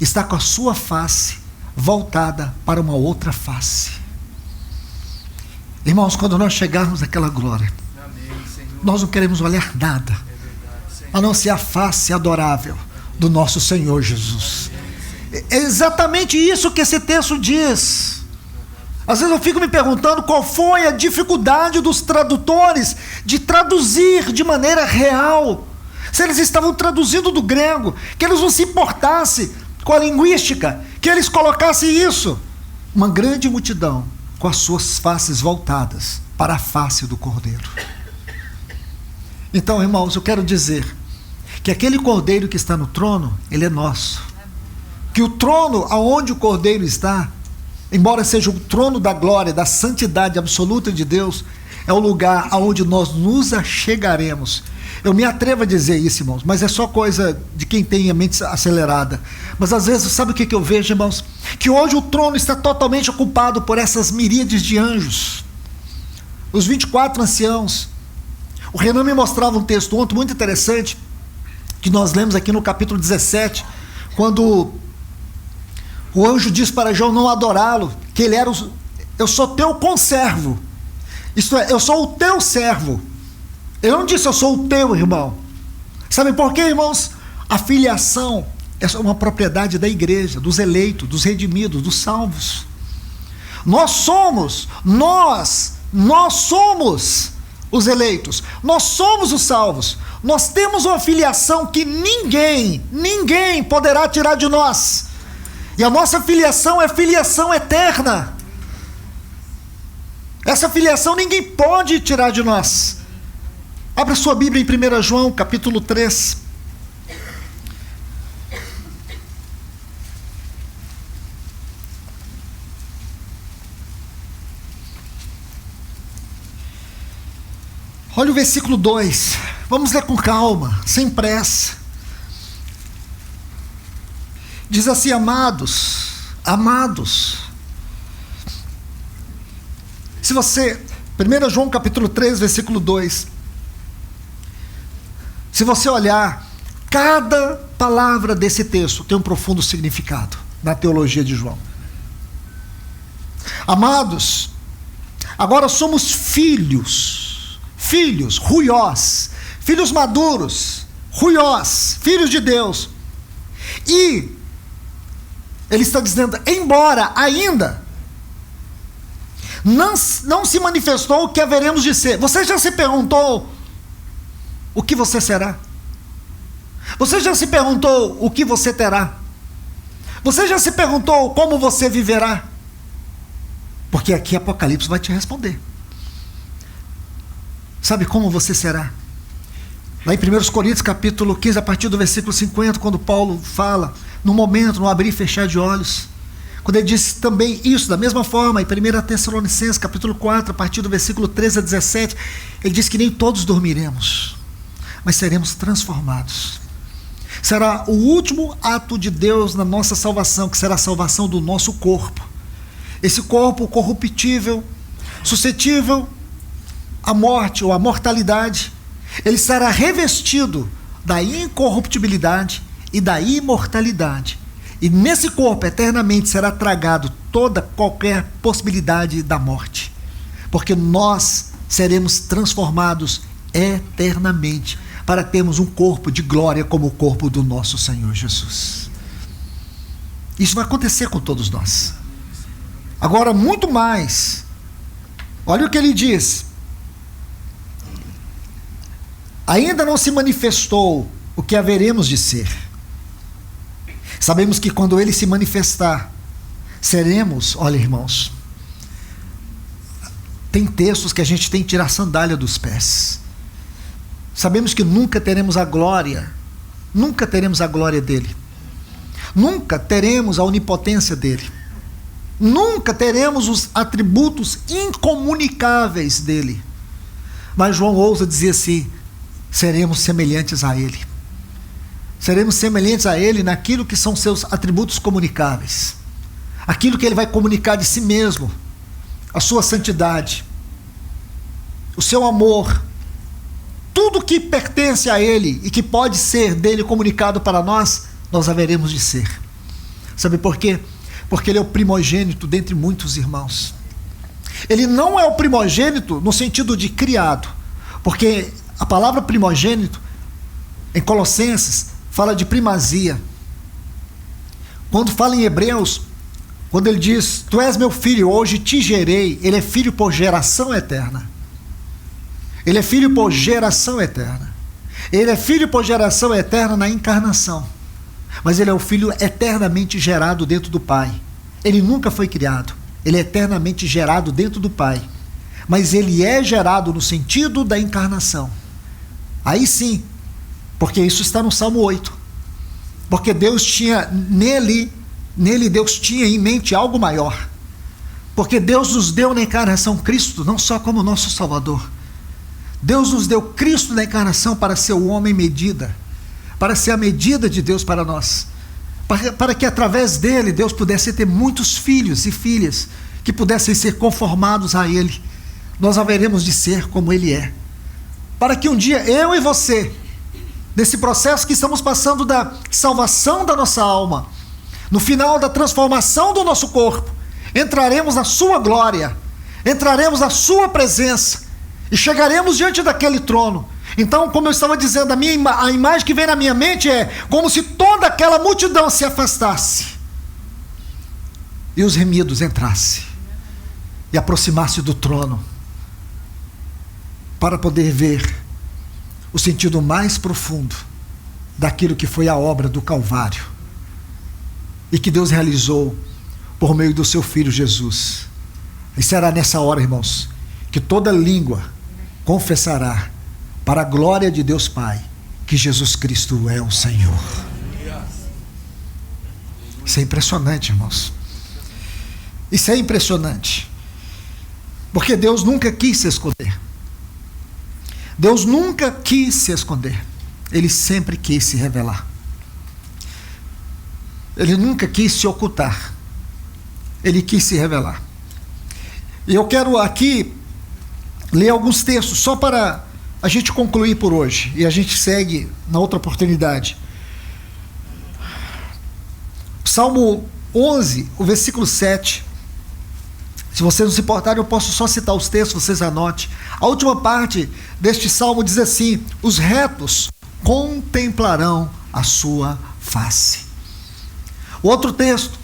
Está com a sua face voltada para uma outra face. Irmãos, quando nós chegarmos àquela glória, nós não queremos olhar nada, a não ser a face adorável do nosso Senhor Jesus. É exatamente isso que esse texto diz. Às vezes eu fico me perguntando qual foi a dificuldade dos tradutores de traduzir de maneira real. Se eles estavam traduzindo do grego, que eles não se importassem com a linguística, que eles colocassem isso. Uma grande multidão com as suas faces voltadas para a face do Cordeiro. Então, irmãos, eu quero dizer que aquele Cordeiro que está no trono, ele é nosso. Que o trono aonde o Cordeiro está, embora seja o trono da glória, da santidade absoluta de Deus, é o lugar aonde nós nos achegaremos. Eu me atrevo a dizer isso, irmãos, mas é só coisa de quem tem a mente acelerada. Mas às vezes, sabe o que eu vejo, irmãos? Que hoje o trono está totalmente ocupado por essas miríades de anjos. Os 24 anciãos, O Renan me mostrava um texto ontem muito interessante, que nós lemos aqui no capítulo 17, quando o anjo diz para João não adorá-lo, que ele era eu sou teu conservo, isto é, eu sou o teu servo. Ele não disse eu sou o teu irmão. Sabe por quê, irmãos? A filiação é uma propriedade da igreja, dos eleitos, dos redimidos, dos salvos. Nós somos os eleitos, nós somos os salvos, nós temos uma filiação que ninguém poderá tirar de nós, e a nossa filiação é filiação eterna. Essa filiação ninguém pode tirar de nós. Abra sua Bíblia em 1 João capítulo 3. Olha o versículo 2, vamos ler com calma, sem pressa. Diz assim: amados, se você, 1 João capítulo 3, versículo 2, se você olhar, cada palavra desse texto tem um profundo significado na teologia de João. Amados, agora somos filhos, ruiós, filhos maduros, ruiós, filhos de Deus. E ele está dizendo, embora ainda não se manifestou o que haveremos de ser. Você já se perguntou o que você será? Você já se perguntou o que você terá? Você já se perguntou como você viverá? Porque aqui Apocalipse vai te responder. Sabe como você será? Lá em 1 Coríntios capítulo 15, a partir do versículo 50, quando Paulo fala, no momento, no abrir e fechar de olhos, quando ele diz também isso, da mesma forma, em 1 Tessalonicenses capítulo 4, a partir do versículo 13 a 17, ele diz que nem todos dormiremos, mas seremos transformados. Será o último ato de Deus na nossa salvação, que será a salvação do nosso corpo. Esse corpo corruptível, suscetível à morte ou à mortalidade, ele será revestido da incorruptibilidade e da imortalidade. E nesse corpo eternamente será tragado qualquer possibilidade da morte, porque nós seremos transformados eternamente para termos um corpo de glória como o corpo do nosso Senhor Jesus. Isso vai acontecer com todos nós. Agora, muito mais, olha o que ele diz: ainda não se manifestou o que haveremos de ser. Sabemos que quando ele se manifestar, seremos, olha, irmãos, tem textos que a gente tem que tirar a sandália dos pés. Sabemos que nunca teremos a glória dele, nunca teremos a onipotência dele, nunca teremos os atributos incomunicáveis dele. Mas João ousa dizer assim: seremos semelhantes a ele. Seremos semelhantes a ele naquilo que são seus atributos comunicáveis, aquilo que ele vai comunicar de si mesmo, a sua santidade, o seu amor, tudo que pertence a ele e que pode ser dele comunicado para nós, nós haveremos de ser. Sabe por quê? Porque ele é o primogênito dentre muitos irmãos. Ele não é o primogênito no sentido de criado, porque a palavra primogênito em Colossenses fala de primazia. Quando fala em Hebreus, quando ele diz: tu és meu filho, hoje te gerei, ele é filho por geração eterna. Ele é filho por geração eterna. Ele é filho por geração eterna na encarnação. Mas ele é o filho eternamente gerado dentro do Pai. Ele nunca foi criado. Ele é eternamente gerado dentro do Pai. Mas ele é gerado no sentido da encarnação. Aí sim, porque isso está no Salmo 8. Porque Deus tinha, nele Deus tinha em mente algo maior. Porque Deus nos deu na encarnação Cristo, não só como nosso Salvador. Deus nos deu Cristo na encarnação para ser o homem medida, para ser a medida de Deus para nós, para que através dele Deus pudesse ter muitos filhos e filhas que pudessem ser conformados a ele. Nós haveremos de ser como ele é. para que um dia eu e você, nesse processo que estamos passando da salvação da nossa alma, no final da transformação do nosso corpo, entraremos na sua glória, entraremos na sua presença e chegaremos diante daquele trono. Então, como eu estava dizendo, a imagem que vem na minha mente é como se toda aquela multidão se afastasse e os remidos entrassem e aproximassem do trono, para poder ver o sentido mais profundo daquilo que foi a obra do Calvário e que Deus realizou por meio do seu Filho Jesus. E será nessa hora, irmãos, que toda língua confessará para a glória de Deus Pai que Jesus Cristo é o Senhor. Isso é impressionante, irmãos. Isso é impressionante, porque Deus nunca quis se esconder. Deus nunca quis se esconder. Ele sempre quis se revelar. Ele nunca quis se ocultar. Ele quis se revelar. E eu quero aqui ler alguns textos só para a gente concluir por hoje, e a gente segue na outra oportunidade. Salmo 11, o versículo 7. Se vocês não se importarem, eu posso só citar os textos, vocês anotem. A última parte deste salmo diz assim: os retos contemplarão a sua face. O outro texto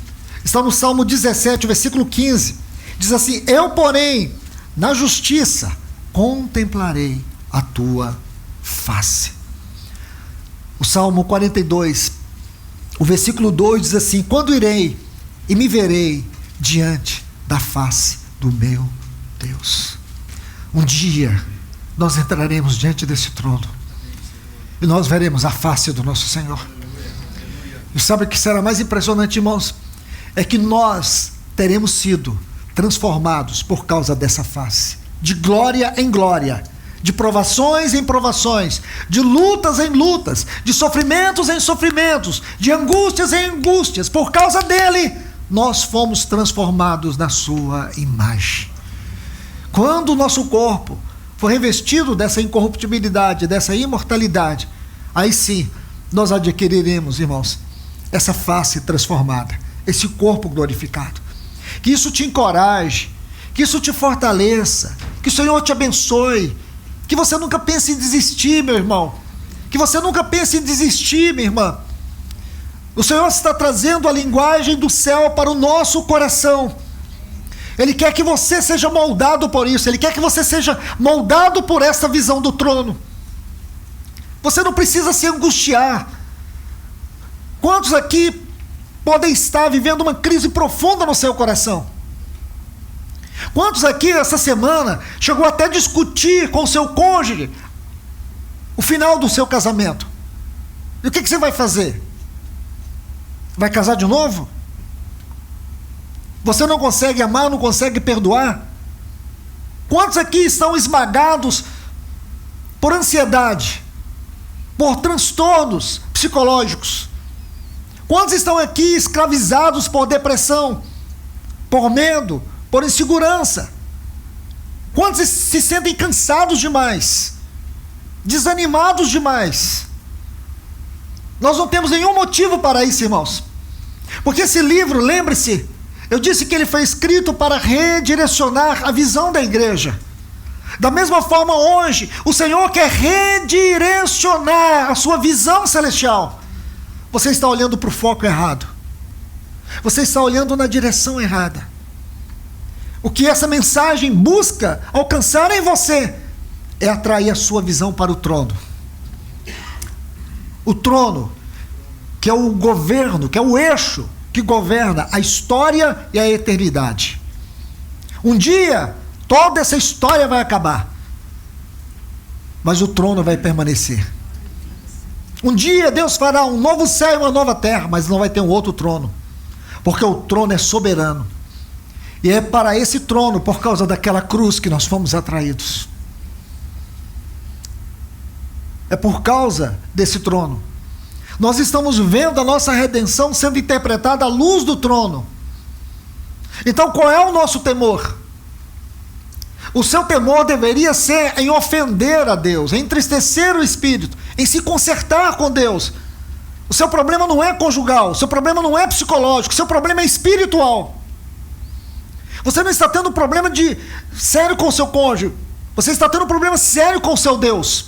está no Salmo 17, versículo 15. Diz assim: eu, porém, na justiça contemplarei a tua face. O Salmo 42, o versículo 2 diz assim: quando irei e me verei diante da face do meu Deus. Um dia nós entraremos diante desse trono e nós veremos a face do nosso Senhor. E sabe o que será mais impressionante, irmãos? É que nós teremos sido transformados por causa dessa face, de glória em glória, de provações em provações, de lutas em lutas, de sofrimentos em sofrimentos, de angústias em angústias. Por causa dele, nós fomos transformados na sua imagem. Quando o nosso corpo for revestido dessa incorruptibilidade, dessa imortalidade, aí sim, nós adquiriremos, irmãos, essa face transformada, esse corpo glorificado. Que isso te encoraje, que isso te fortaleça, que o Senhor te abençoe, que você nunca pense em desistir, meu irmão, que você nunca pense em desistir, minha irmã. O Senhor está trazendo a linguagem do céu para o nosso coração. Ele quer que você seja moldado por isso, Ele quer que você seja moldado por essa visão do trono. Você não precisa se angustiar. Quantos aqui podem estar vivendo uma crise profunda no seu coração? Quantos aqui essa semana chegou até a discutir com o seu cônjuge o final do seu casamento? E o que você vai fazer? Vai casar de novo? Você não consegue amar, não consegue perdoar? Quantos aqui estão esmagados por ansiedade, por transtornos psicológicos? Quantos estão aqui escravizados por depressão, por medo, por insegurança? Quantos se sentem cansados demais, desanimados demais? Nós não temos nenhum motivo para isso, irmãos. Porque esse livro, lembre-se, eu disse que ele foi escrito para redirecionar a visão da igreja. Da mesma forma, hoje, o Senhor quer redirecionar a sua visão celestial. Você está olhando para o foco errado. Você está olhando na direção errada. O que essa mensagem busca alcançar em você é atrair a sua visão para o trono. O trono, que é o governo, que é o eixo que governa a história e a eternidade. Um dia, toda essa história vai acabar, mas o trono vai permanecer. Um dia Deus fará um novo céu e uma nova terra, mas não vai ter um outro trono, porque o trono é soberano. E é para esse trono, por causa daquela cruz, que nós fomos atraídos. É por causa desse trono. Nós estamos vendo a nossa redenção sendo interpretada à luz do trono. Então, qual é o nosso temor? O seu temor deveria ser em ofender a Deus, em entristecer o Espírito, em se consertar com Deus. O seu problema não é conjugal, o seu problema não é psicológico, o seu problema é espiritual. Você não está tendo um problema sério com o seu cônjuge, você está tendo um problema sério com o seu Deus.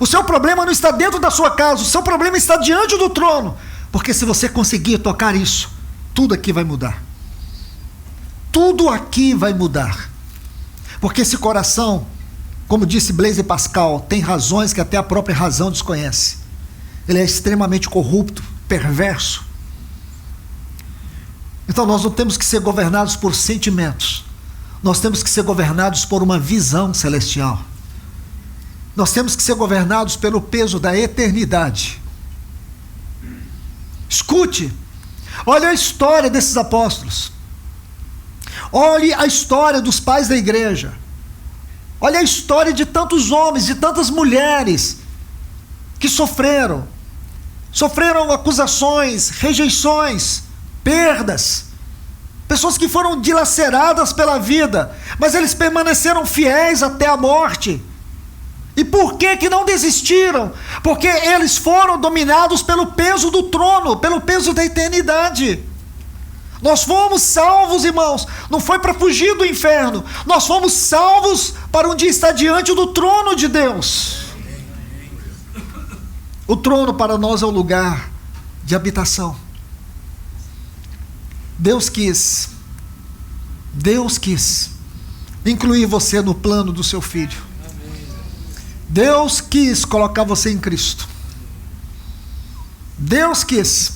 O seu problema não está dentro da sua casa, o seu problema está diante do trono. Porque se você conseguir tocar isso, tudo aqui vai mudar. Tudo aqui vai mudar. Porque esse coração, como disse Blaise Pascal, tem razões que até a própria razão desconhece. Ele é extremamente corrupto, perverso. Então nós não temos que ser governados por sentimentos. Nós temos que ser governados por uma visão celestial. Nós temos que ser governados pelo peso da eternidade. Escute, olha a história desses apóstolos. Olhe a história dos pais da igreja. Olha a história de tantos homens, de tantas mulheres que sofreram acusações, rejeições, perdas. Pessoas que foram dilaceradas pela vida, mas eles permaneceram fiéis até a morte. E por que não desistiram? Porque eles foram dominados pelo peso do trono, pelo peso da eternidade. Nós fomos salvos, irmãos, não foi para fugir do inferno. Nós fomos salvos para um dia estar diante do trono de Deus. O trono para nós é o lugar de habitação. Deus quis incluir você no plano do seu Filho. Deus quis colocar você em Cristo. Deus quis.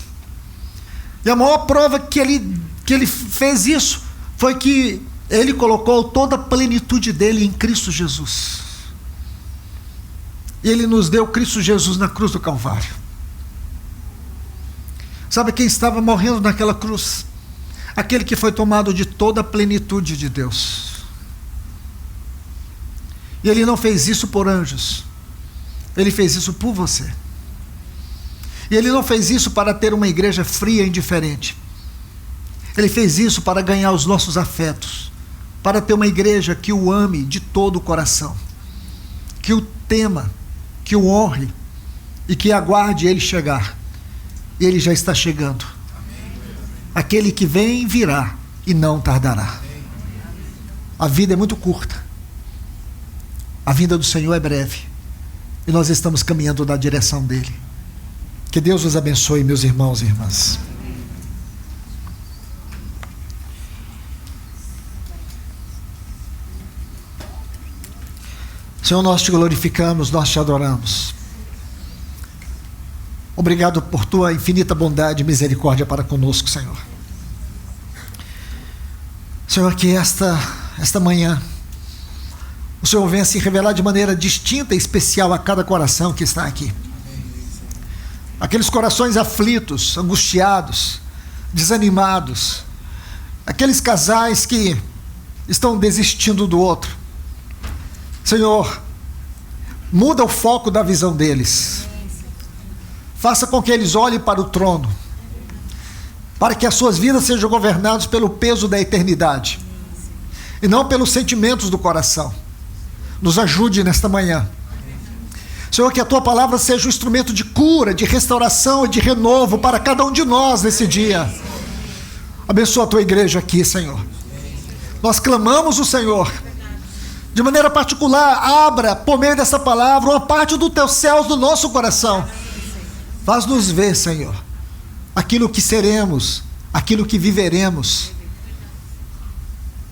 E a maior prova que ele fez isso foi que ele colocou toda a plenitude dele em Cristo Jesus. E ele nos deu Cristo Jesus na cruz do Calvário. Sabe quem estava morrendo naquela cruz? Aquele que foi tomado de toda a plenitude de Deus. E ele não fez isso por anjos. Ele fez isso por você. E ele não fez isso para ter uma igreja fria e indiferente. Ele fez isso para ganhar os nossos afetos. Para ter uma igreja que o ame de todo o coração. Que o tema, que o honre e que aguarde ele chegar. E ele já está chegando. Aquele que vem virá e não tardará. A vida é muito curta. A vinda do Senhor é breve. E nós estamos caminhando na direção dele. Que Deus os abençoe, meus irmãos e irmãs. Senhor, nós te glorificamos, nós te adoramos. Obrigado por tua infinita bondade e misericórdia para conosco, Senhor. Senhor, que esta manhã o Senhor venha se revelar de maneira distinta e especial a cada coração que está aqui. Aqueles corações aflitos, angustiados, desanimados, aqueles casais que estão desistindo do outro. Senhor, muda o foco da visão deles. Faça com que eles olhem para o trono, para que as suas vidas sejam governadas pelo peso da eternidade e não pelos sentimentos do coração. Nos ajude nesta manhã. Senhor, que a tua palavra seja um instrumento de cura, de restauração e de renovo para cada um de nós nesse dia. Abençoa a tua igreja aqui, Senhor. Nós clamamos o Senhor. De maneira particular, abra por meio dessa palavra uma parte dos teus céus no nosso coração. Faz-nos ver, Senhor, aquilo que seremos, aquilo que viveremos,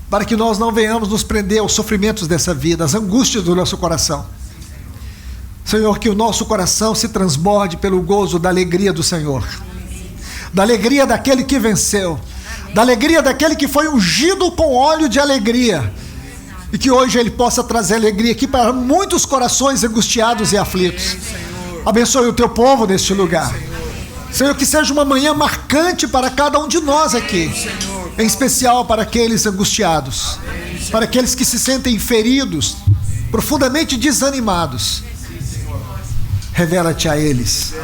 para que nós não venhamos nos prender aos sofrimentos dessa vida, às angústias do nosso coração. Senhor, que o nosso coração se transborde pelo gozo da alegria do Senhor, da alegria daquele que venceu, da alegria daquele que foi ungido com óleo de alegria, e que hoje ele possa trazer alegria aqui para muitos corações angustiados e aflitos. Abençoe o teu povo neste lugar. Senhor, que seja uma manhã marcante para cada um de nós aqui, em especial para aqueles angustiados, para aqueles que se sentem feridos, profundamente desanimados. Revela-te a eles.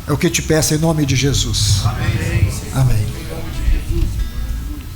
É o que te peço em nome de Jesus. Amém.